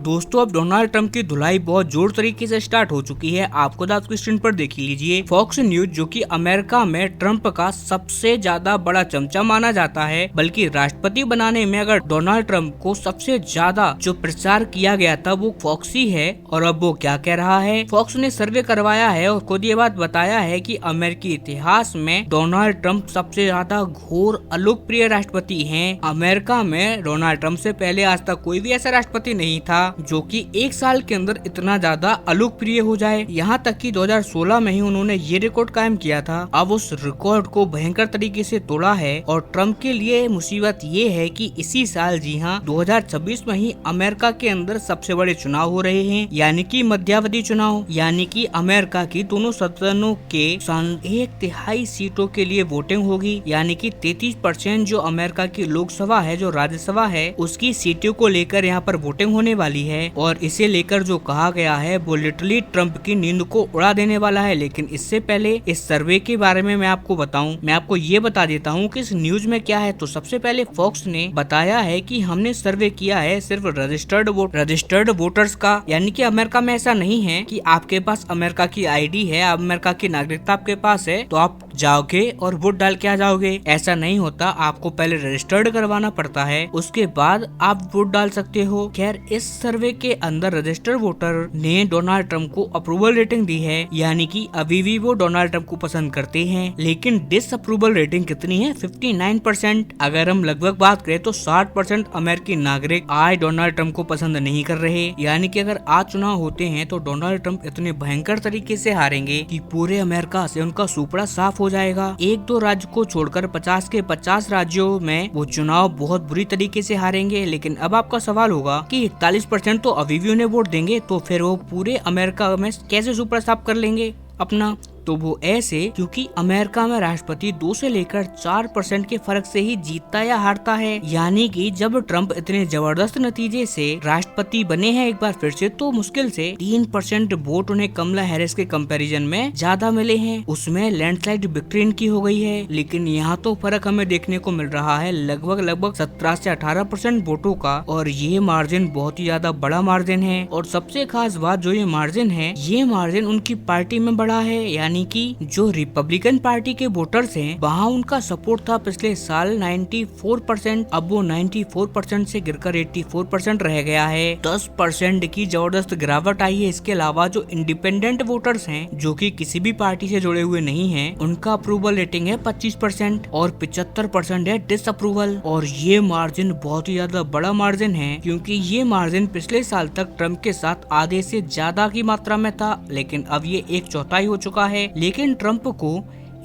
दोस्तों अब Donald Trump की धुलाई बहुत जोर तरीके से स्टार्ट हो चुकी है। आपको आपकी स्क्रीन पर देख लीजिए। फॉक्स न्यूज जो कि अमेरिका में ट्रंप का सबसे ज्यादा बड़ा चमचा माना जाता है, बल्कि राष्ट्रपति बनाने में अगर डोनाल्ड ट्रंप को सबसे ज्यादा जो प्रचार किया गया था वो फॉक्स ही है। और अब वो क्या कह रहा है, फॉक्स ने सर्वे करवाया है और खुद ये बात बताया है कि अमेरिकी इतिहास में डोनाल्ड ट्रंप सबसे ज्यादा घोर अलोकप्रिय राष्ट्रपति हैं। अमेरिका में डोनाल्ड ट्रंप से पहले आज तक कोई भी ऐसा राष्ट्रपति नहीं था जो कि एक साल के अंदर इतना ज्यादा अलोकप्रिय हो जाए। यहाँ तक कि 2016 में ही उन्होंने ये रिकॉर्ड कायम किया था। अब उस रिकॉर्ड को भयंकर तरीके से तोड़ा है और ट्रंप के लिए मुसीबत ये है कि इसी साल, जी हाँ, 2026 में ही अमेरिका के अंदर सबसे बड़े चुनाव हो रहे हैं, यानी कि मध्यावधि चुनाव, यानी कि अमेरिका की दोनों सदनों के 1/3 सीटों के लिए वोटिंग होगी, यानी कि 33% जो अमेरिका की लोकसभा है, जो राज्यसभा है, उसकी सीटों को लेकर यहाँ पर वोटिंग होने वाली है। और इसे लेकर जो कहा गया है वो लिटरली ट्रंप की नींद को उड़ा देने वाला है। लेकिन इससे पहले इस सर्वे के बारे में मैं आपको बताऊं, मैं आपको ये बता देता हूं कि इस न्यूज में क्या है। तो सबसे पहले फॉक्स ने बताया है कि हमने सर्वे किया है सिर्फ रजिस्टर्ड वोटर्स का, यानी कि अमेरिका में ऐसा नहीं है कि आपके पास अमेरिका की आईडी है, अमेरिका की नागरिकता आपके पास है तो आप जाओगे और वोट डाल के आ जाओगे। ऐसा नहीं होता, आपको पहले रजिस्टर्ड करवाना पड़ता है, उसके बाद आप वोट डाल सकते हो। खैर, इस सर्वे के अंदर रजिस्टर्ड वोटर ने डोनाल्ड ट्रंप को अप्रूवल रेटिंग दी है, यानी कि अभी भी वो डोनाल्ड ट्रंप को पसंद करते हैं। लेकिन डिसअप्रूवल रेटिंग कितनी है? 59%। अगर हम लगभग बात करें तो 60% अमेरिकी नागरिक आज डोनाल्ड ट्रंप को पसंद नहीं कर रहे, यानी कि अगर आज चुनाव होते हैं तो डोनाल्ड ट्रंप इतने भयंकर तरीके से हारेंगे कि पूरे अमेरिका से उनका सुपड़ा साफ हो जाएगा। एक दो राज्य को छोड़कर 50 के 50 राज्यों में वो चुनाव बहुत बुरी तरीके से हारेंगे। लेकिन अब आपका सवाल होगा कि 41% तो अभी भी उन्हें वोट देंगे, तो फिर वो पूरे अमेरिका में कैसे सुपड़ा साफ कर लेंगे अपना? तो वो ऐसे, क्योंकि अमेरिका में राष्ट्रपति 2 से लेकर 4% के फर्क से ही जीतता या हारता है। यानी कि जब ट्रंप इतने जबरदस्त नतीजे से राष्ट्रपति बने हैं एक बार फिर से, तो मुश्किल से 3% वोट उन्हें कमला हैरिस के कंपैरिजन में ज्यादा मिले हैं। उसमें लैंडस्लाइड विक्ट्री इनकी हो गई है। लेकिन यहाँ तो फर्क हमें देखने को मिल रहा है लगभग 17 से 18% वोटों का, और ये मार्जिन बहुत ही ज्यादा बड़ा मार्जिन है। और सबसे खास बात, जो ये मार्जिन है, ये मार्जिन उनकी पार्टी में बड़ा है, यानी कि जो रिपब्लिकन पार्टी के वोटर्स हैं वहाँ उनका सपोर्ट था पिछले साल 94%, अब वो 94% से गिरकर 84% रह गया है। 10% की जबरदस्त गिरावट आई है। इसके अलावा जो इंडिपेंडेंट वोटर्स हैं, जो कि किसी भी पार्टी से जुड़े हुए नहीं हैं, उनका अप्रूवल रेटिंग है 25% और 75% है डिसअप्रूवल। और ये मार्जिन बहुत ही ज्यादा बड़ा मार्जिन है, क्योंकि ये मार्जिन पिछले साल तक ट्रंप के साथ आधे से ज्यादा की मात्रा में था, लेकिन अब ये 1/4 हो चुका है। लेकिन ट्रंप को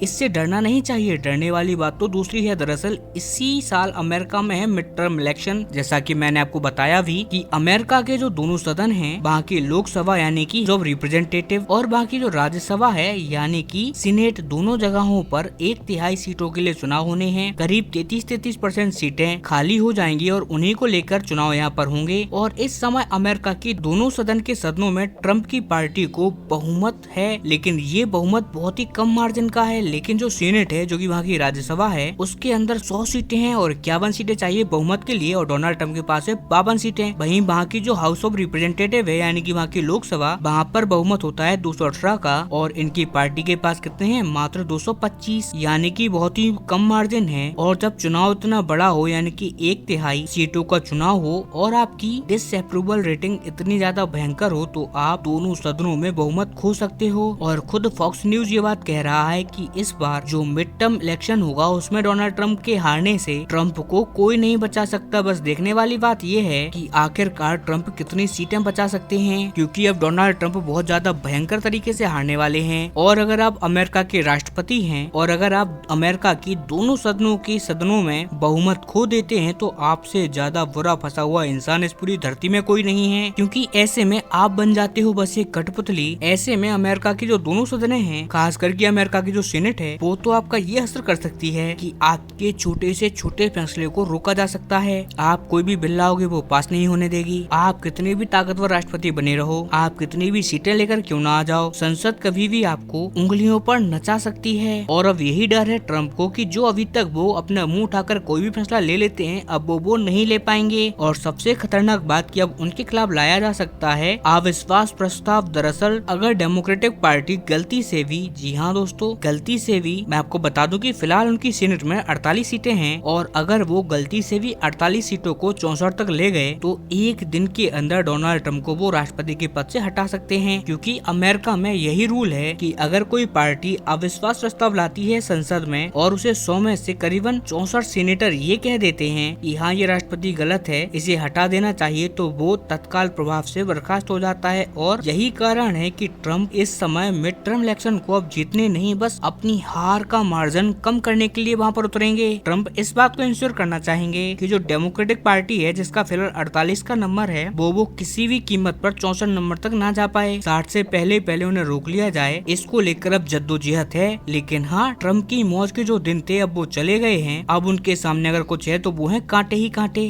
इससे डरना नहीं चाहिए। डरने वाली बात तो दूसरी है। दरअसल इसी साल अमेरिका में है मिड टर्म इलेक्शन। जैसा कि मैंने आपको बताया भी कि अमेरिका के जो दोनों सदन हैं, वहाँ की लोकसभा यानी कि जो रिप्रेजेंटेटिव और बाकी जो राज्यसभा है यानी कि सीनेट, दोनों जगहों पर 1/3 सीटों के लिए चुनाव होने हैं। करीब 33% सीटें खाली हो जाएंगी और उन्हीं को लेकर चुनाव यहाँ पर होंगे। और इस समय अमेरिका की दोनों सदन के सदनों में ट्रंप की पार्टी को बहुमत है, लेकिन ये बहुमत बहुत ही कम मार्जिन का है। लेकिन जो सीनेट है, जो कि वहाँ की राज्यसभा है, उसके अंदर 100 सीटें हैं और 51 सीटें चाहिए बहुमत के लिए, और डोनाल्ड ट्रंप के पास है 52 सीटें। वहीं वहाँ की जो हाउस ऑफ रिप्रेजेंटेटिव है यानी कि वहाँ की लोकसभा, वहाँ पर बहुमत होता है 218 का, और इनकी पार्टी के पास कितने हैं? मात्र 225, यानी कि बहुत ही कम मार्जिन है। और जब चुनाव इतना बड़ा हो, यानी कि 1/3 सीटों का चुनाव हो और आपकी डिसअप्रूवल रेटिंग इतनी ज्यादा भयंकर हो, तो आप दोनों सदनों में बहुमत खो सकते हो। और खुद फॉक्स न्यूज ये बात कह रहा है कि इस बार जो मिड टर्म इलेक्शन होगा उसमें डोनाल्ड ट्रंप के हारने से ट्रंप को कोई नहीं बचा सकता। बस देखने वाली बात ये है कि आखिरकार ट्रंप कितनी सीटें बचा सकते हैं, क्योंकि अब डोनाल्ड ट्रंप बहुत ज्यादा भयंकर तरीके से हारने वाले हैं। और अगर आप अमेरिका के राष्ट्रपति हैं और अगर आप अमेरिका की दोनों सदनों में बहुमत खो देते हैं, तो आपसे ज्यादा बुरा फंसा हुआ इंसान इस पूरी धरती में कोई नहीं है, क्योंकि ऐसे में आप बन जाते हो बस एक कठपुतली। ऐसे में अमेरिका की जो दोनों सदनें हैं, खास करके अमेरिका की जो सीनेट सेनेट है वो तो आपका ये असर कर सकती है कि आपके छोटे से छोटे फैसले को रोका जा सकता है। आप कोई भी बिल लाओगे वो पास नहीं होने देगी। आप कितने भी ताकतवर राष्ट्रपति बने रहो, आप कितनी भी सीटें लेकर क्यों ना आ जाओ, संसद कभी भी आपको उंगलियों पर नचा सकती है। और अब यही डर है ट्रम्प को कि जो अभी तक वो अपना मुंह उठाकर कोई भी फैसला ले लेते हैं अब वो नहीं ले पाएंगे। और सबसे खतरनाक बात कि अब उनके खिलाफ लाया जा सकता है अविश्वास प्रस्ताव। दरअसल अगर डेमोक्रेटिक पार्टी गलती से भी, जी हाँ दोस्तों, गलती से भी, मैं आपको बता दूं कि फिलहाल उनकी सीनेट में 48 सीटें हैं और अगर वो गलती से भी 48 सीटों को 64 तक ले गए तो एक दिन के अंदर डोनाल्ड ट्रम्प को वो राष्ट्रपति के पद से हटा सकते हैं। क्योंकि अमेरिका में यही रूल है कि अगर कोई पार्टी अविश्वास प्रस्ताव लाती है संसद में और उसे 100 में से करीबन 64 सीनेटर ये कह देते हैं कि हाँ ये राष्ट्रपति गलत है, इसे हटा देना चाहिए, तो वो तत्काल प्रभाव से बर्खास्त हो जाता है। और यही कारण है कि ट्रम्प इस समय मिड टर्म इलेक्शन को अब जीतने नहीं बस अपनी हार का मार्जिन कम करने के लिए वहाँ पर उतरेंगे। ट्रम्प इस बात को इंश्योर करना चाहेंगे कि जो डेमोक्रेटिक पार्टी है जिसका फिलहाल 48 का नंबर है वो किसी भी कीमत पर 64 नंबर तक ना जा पाए। 60 से पहले उन्हें रोक लिया जाए, इसको लेकर अब जद्दोजहद है। लेकिन हाँ, ट्रम्प की मौज के जो दिन थे अब वो चले गए हैं। अब उनके सामने अगर कुछ है तो वो है कांटे ही कांटे।